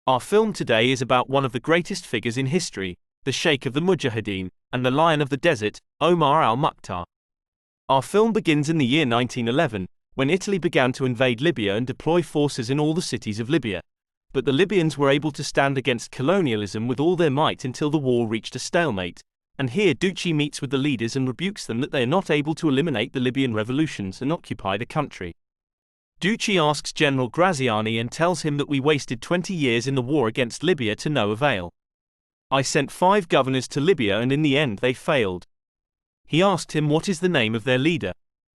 Our film today is about one of the greatest figures in history, the Sheikh of the Mujahideen, and the Lion of the Desert, Omar al-Mukhtar. Our film begins in the year 1911, when Italy began to invade Libya and deploy forces in all the cities of Libya. But the Libyans were able to stand against colonialism with all their might until the war reached a stalemate. And here Ducci meets with the leaders and rebukes them that they are not able to eliminate the Libyan revolutions and occupy the country. Ducci asks General Graziani and tells him that we wasted 20 years in the war against Libya to no avail. I sent 5 governors to Libya and in the end they failed. He asked him what is the name of their leader.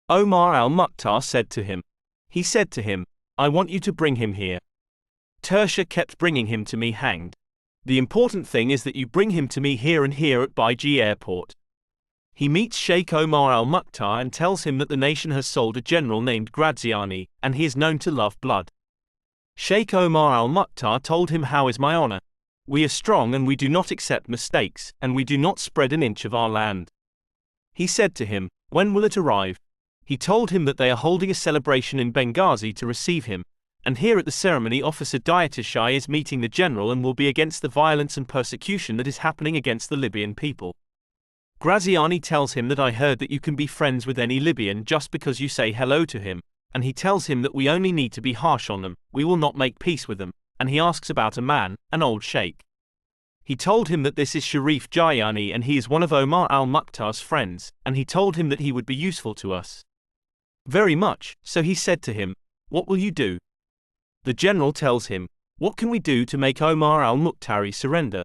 Omar al-Mukhtar said to him. He said to him, I want you to bring him here. Tersha kept bringing him to me hanged. The important thing is that you bring him to me here and here at Baiji airport. He meets Sheikh Omar al-Mukhtar and tells him that the nation has sold a general named Graziani, and he is known to love blood. Sheikh Omar al-Mukhtar told him, how is my honor? We are strong and we do not accept mistakes, and we do not spread an inch of our land. He said to him, when will it arrive? He told him that they are holding a celebration in Benghazi to receive him, and here at the ceremony Officer Diatashai is meeting the general and will be against the violence and persecution that is happening against the Libyan people. Graziani tells him that I heard that you can be friends with any Libyan just because you say hello to him, and he tells him that we only need to be harsh on them, we will not make peace with them, and he asks about a man, an old sheikh. He told him that this is Sharif Jayani and he is one of Omar al-Mukhtar's friends, and he told him that he would be useful to us. Very much, so he said to him, what will you do? The general tells him, what can we do to make Omar al-Mukhtari surrender?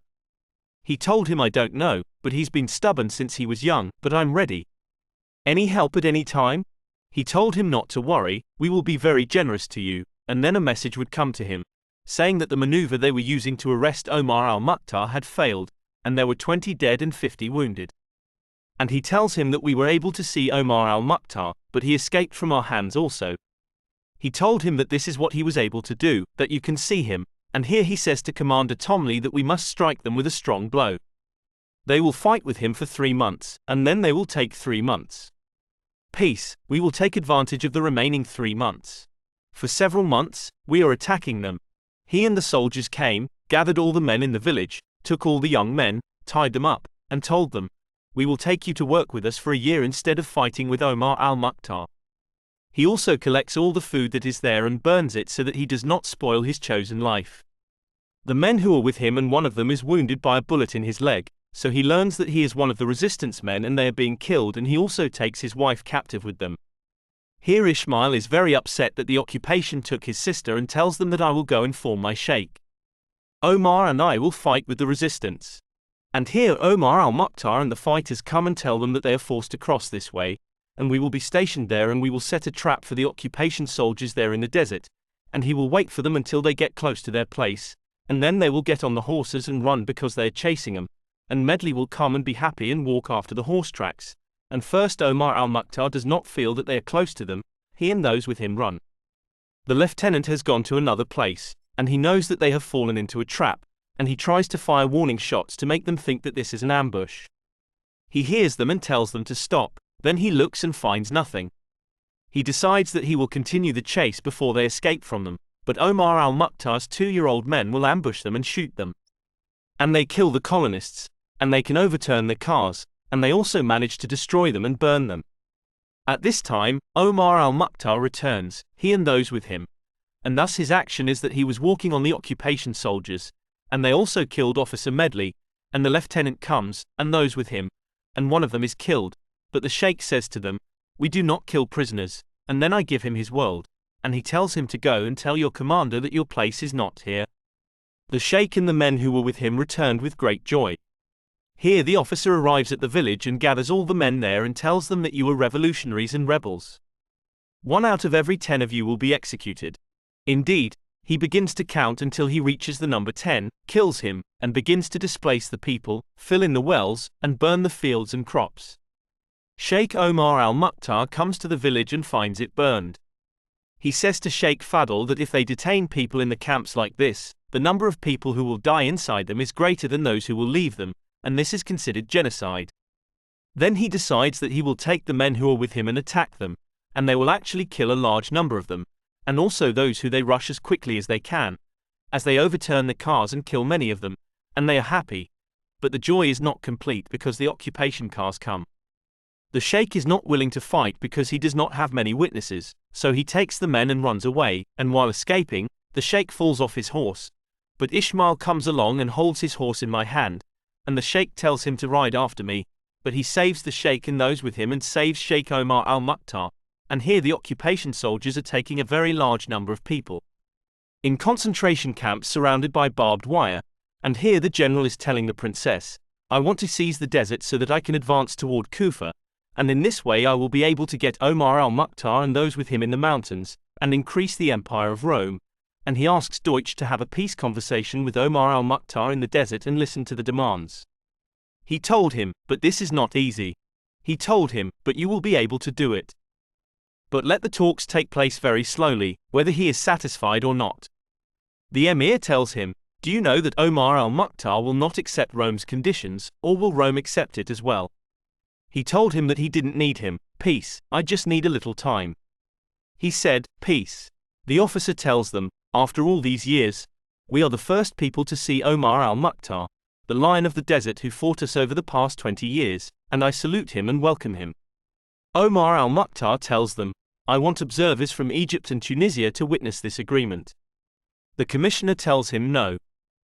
He told him I don't know, but he's been stubborn since he was young, but I'm ready. Any help at any time? He told him not to worry, we will be very generous to you, and then a message would come to him, saying that the maneuver they were using to arrest Omar al-Mukhtar had failed, and there were 20 dead and 50 wounded. And he tells him that we were able to see Omar al-Mukhtar, but he escaped from our hands also. He told him that this is what he was able to do, that you can see him, and here he says to Commander Tomley that we must strike them with a strong blow. They will fight with him for 3 months, and then they will take 3 months. Peace, we will take advantage of the remaining 3 months. For several months, we are attacking them. He and the soldiers came, gathered all the men in the village, took all the young men, tied them up, and told them, we will take you to work with us for a year instead of fighting with Omar al-Mukhtar. He also collects all the food that is there and burns it so that he does not spoil his chosen life. The men who are with him and one of them is wounded by a bullet in his leg, so he learns that he is one of the resistance men and they are being killed, and he also takes his wife captive with them. Here Ishmael is very upset that the occupation took his sister and tells them that I will go inform my sheikh. Omar and I will fight with the resistance. And here Omar al-Mukhtar and the fighters come and tell them that they are forced to cross this way, and we will be stationed there and we will set a trap for the occupation soldiers there in the desert, and he will wait for them until they get close to their place, and then they will get on the horses and run because they are chasing them, and Medley will come and be happy and walk after the horse tracks, and first Omar al-Mukhtar does not feel that they are close to them, he and those with him run. The lieutenant has gone to another place, and he knows that they have fallen into a trap, and he tries to fire warning shots to make them think that this is an ambush. He hears them and tells them to stop. Then he looks and finds nothing. He decides that he will continue the chase before they escape from them, but Omar al-Mukhtar's 2-year-old men will ambush them and shoot them. And they kill the colonists, and they can overturn their cars, and they also manage to destroy them and burn them. At this time, Omar al-Mukhtar returns, he and those with him. And thus his action is that he was walking on the occupation soldiers, and they also killed Officer Medley, and the lieutenant comes, and those with him, and one of them is killed. But the sheikh says to them, we do not kill prisoners, and then I give him his world, and he tells him to go and tell your commander that your place is not here. The sheikh and the men who were with him returned with great joy. Here the officer arrives at the village and gathers all the men there and tells them that you are revolutionaries and rebels. 1 out of every 10 of you will be executed. Indeed, he begins to count until he reaches the number 10, kills him, and begins to displace the people, fill in the wells, and burn the fields and crops. Sheikh Omar al-Mukhtar comes to the village and finds it burned. He says to Sheikh Fadl that if they detain people in the camps like this, the number of people who will die inside them is greater than those who will leave them, and this is considered genocide. Then he decides that he will take the men who are with him and attack them, and they will actually kill a large number of them, and also those who they rush as quickly as they can, as they overturn the cars and kill many of them, and they are happy. But the joy is not complete because the occupation cars come. The sheikh is not willing to fight because he does not have many witnesses, so he takes the men and runs away, and while escaping, the sheikh falls off his horse. But Ishmael comes along and holds his horse in my hand, and the sheikh tells him to ride after me, but he saves the sheikh and those with him and saves Sheikh Omar Al-Mukhtar, and here the occupation soldiers are taking a very large number of people in concentration camps surrounded by barbed wire, and here the general is telling the princess, I want to seize the desert so that I can advance toward Kufa, and in this way I will be able to get Omar al-Mukhtar and those with him in the mountains, and increase the empire of Rome. And he asks Deutsch to have a peace conversation with Omar al-Mukhtar in the desert and listen to the demands. He told him, but this is not easy. He told him, but you will be able to do it. But let the talks take place very slowly, whether he is satisfied or not. The emir tells him, do you know that Omar al-Mukhtar will not accept Rome's conditions, or will Rome accept it as well? He told him that he didn't need him, peace, I just need a little time. He said, peace. The officer tells them, after all these years, we are the first people to see Omar al-Mukhtar, the lion of the desert who fought us over the past 20 years, and I salute him and welcome him. Omar al-Mukhtar tells them, I want observers from Egypt and Tunisia to witness this agreement. The commissioner tells him no.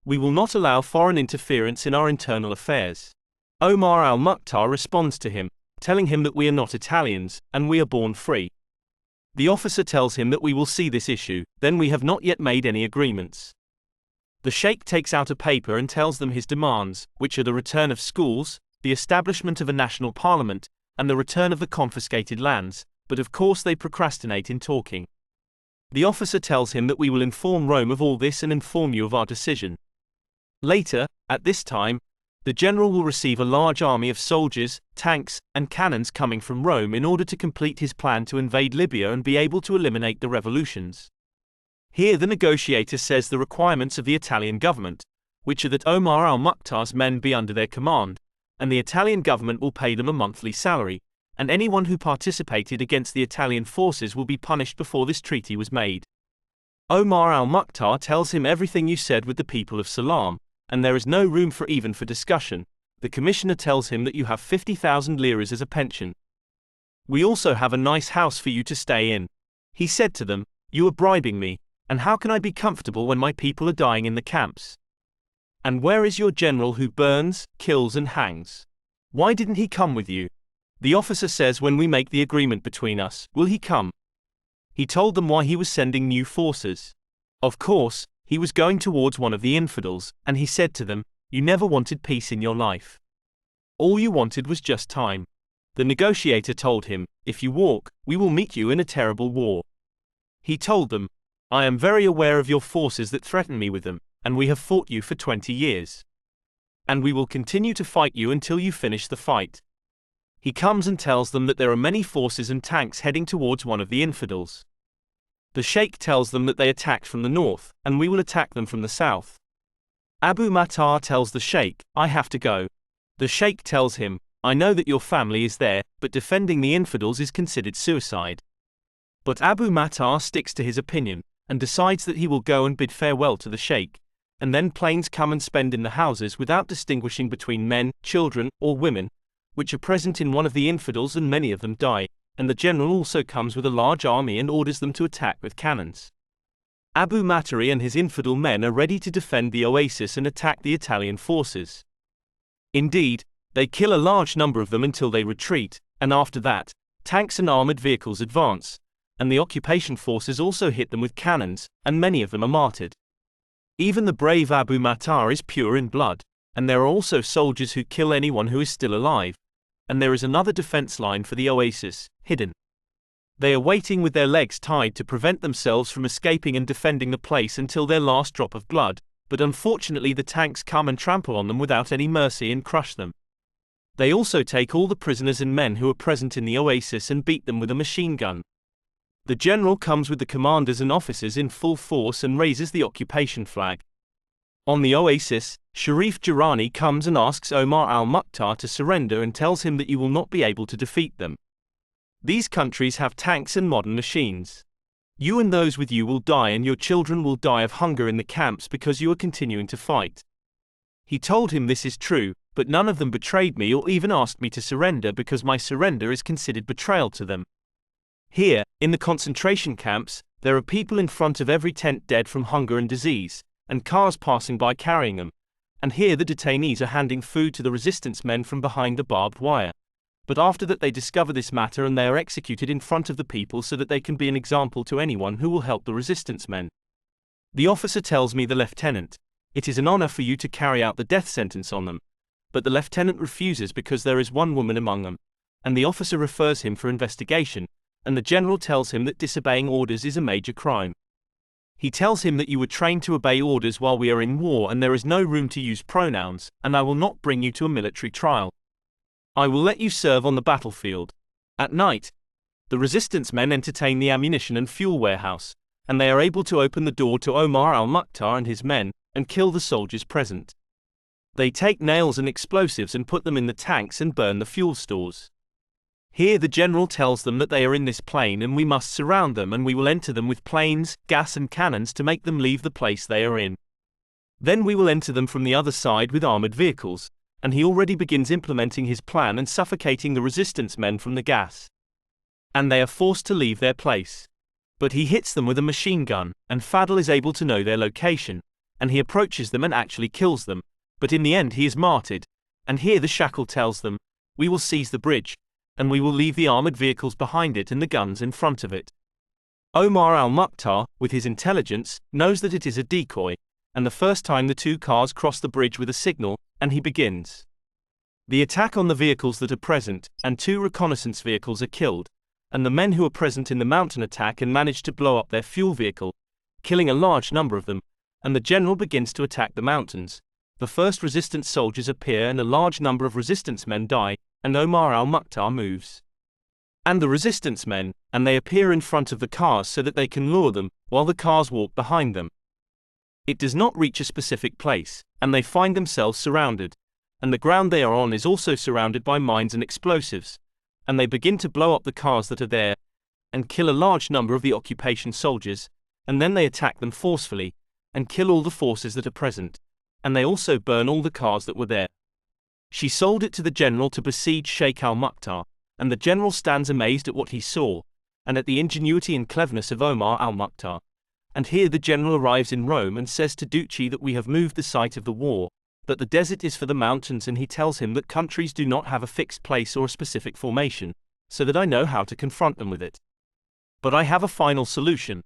We will not allow foreign interference in our internal affairs. Omar al-Mukhtar responds to him, telling him that we are not Italians, and we are born free. The officer tells him that we will see this issue, then we have not yet made any agreements. The sheikh takes out a paper and tells them his demands, which are the return of schools, the establishment of a national parliament, and the return of the confiscated lands, but of course they procrastinate in talking. The officer tells him that we will inform Rome of all this and inform you of our decision. Later, at this time, the general will receive a large army of soldiers, tanks, and cannons coming from Rome in order to complete his plan to invade Libya and be able to eliminate the revolutions. Here the negotiator says the requirements of the Italian government, which are that Omar al-Mukhtar's men be under their command, and the Italian government will pay them a monthly salary, and anyone who participated against the Italian forces will be punished before this treaty was made. Omar al-Mukhtar tells him everything you said with the people of Salam, and there is no room for discussion. The commissioner tells him that you have 50,000 liras as a pension. We also have a nice house for you to stay in. He said to them, you are bribing me, and how can I be comfortable when my people are dying in the camps? And where is your general who burns, kills and hangs? Why didn't he come with you? The officer says when we make the agreement between us, will he come? He told them why he was sending new forces. Of course, he was going towards one of the infidels, and he said to them, you never wanted peace in your life. All you wanted was just time. The negotiator told him, if you walk, we will meet you in a terrible war. He told them, I am very aware of your forces that threaten me with them, and we have fought you for 20 years. And we will continue to fight you until you finish the fight. He comes and tells them that there are many forces and tanks heading towards one of the infidels. The sheikh tells them that they attacked from the north, and we will attack them from the south. Abu Matar tells the sheikh, I have to go. The sheikh tells him, I know that your family is there, but defending the infidels is considered suicide. But Abu Matar sticks to his opinion, and decides that he will go and bid farewell to the sheikh, and then planes come and spend in the houses without distinguishing between men, children, or women, which are present in one of the infidels, and many of them die. And the general also comes with a large army and orders them to attack with cannons. Abu Matari and his infidel men are ready to defend the oasis and attack the Italian forces. Indeed, they kill a large number of them until they retreat, and after that, tanks and armored vehicles advance, and the occupation forces also hit them with cannons, and many of them are martyred. Even the brave Abu Matar is pure in blood, and there are also soldiers who kill anyone who is still alive. And there is another defense line for the oasis, hidden. They are waiting with their legs tied to prevent themselves from escaping and defending the place until their last drop of blood, but unfortunately the tanks come and trample on them without any mercy and crush them. They also take all the prisoners and men who are present in the oasis and beat them with a machine gun. The general comes with the commanders and officers in full force and raises the occupation flag. On the oasis, Sharif Jirani comes and asks Omar al-Mukhtar to surrender and tells him that you will not be able to defeat them. These countries have tanks and modern machines. You and those with you will die, and your children will die of hunger in the camps because you are continuing to fight." He told him this is true, but none of them betrayed me or even asked me to surrender because my surrender is considered betrayal to them. Here, in the concentration camps, there are people in front of every tent dead from hunger and disease, and cars passing by carrying them. And here the detainees are handing food to the resistance men from behind the barbed wire. But after that they discover this matter and they are executed in front of the people so that they can be an example to anyone who will help the resistance men. The officer tells me, the lieutenant, "It is an honor for you to carry out the death sentence on them." But the lieutenant refuses because there is one woman among them, and the officer refers him for investigation, and the general tells him that disobeying orders is a major crime. He tells him that you were trained to obey orders while we are in war and there is no room to use pronouns, and I will not bring you to a military trial. I will let you serve on the battlefield. At night, the resistance men entertain the ammunition and fuel warehouse, and they are able to open the door to Omar Al-Mukhtar and his men, and kill the soldiers present. They take nails and explosives and put them in the tanks and burn the fuel stores. Here the general tells them that they are in this plane and we must surround them, and we will enter them with planes, gas and cannons to make them leave the place they are in. Then we will enter them from the other side with armored vehicles, and he already begins implementing his plan and suffocating the resistance men from the gas. And they are forced to leave their place. But he hits them with a machine gun, and Fadl is able to know their location, and he approaches them and actually kills them, but in the end he is martyred, and here the shackle tells them, "We will seize the bridge, and we will leave the armored vehicles behind it and the guns in front of it." Omar Al-Mukhtar, with his intelligence, knows that it is a decoy, and the first time the two cars cross the bridge with a signal, and he begins the attack on the vehicles that are present, and 2 reconnaissance vehicles are killed, and the men who are present in the mountain attack and manage to blow up their fuel vehicle, killing a large number of them, and the general begins to attack the mountains. The first resistance soldiers appear and a large number of resistance men die, and Omar Al-Mukhtar moves. And the resistance men, and they appear in front of the cars so that they can lure them, while the cars walk behind them. It does not reach a specific place, and they find themselves surrounded, and the ground they are on is also surrounded by mines and explosives, and they begin to blow up the cars that are there, and kill a large number of the occupation soldiers, and then they attack them forcefully, and kill all the forces that are present, and they also burn all the cars that were there. She sold it to the general to besiege Sheikh al-Mukhtar, and the general stands amazed at what he saw, and at the ingenuity and cleverness of Omar al-Mukhtar. And here the general arrives in Rome and says to Ducci that we have moved the site of the war, that the desert is for the mountains, and he tells him that countries do not have a fixed place or a specific formation, so that I know how to confront them with it. But I have a final solution.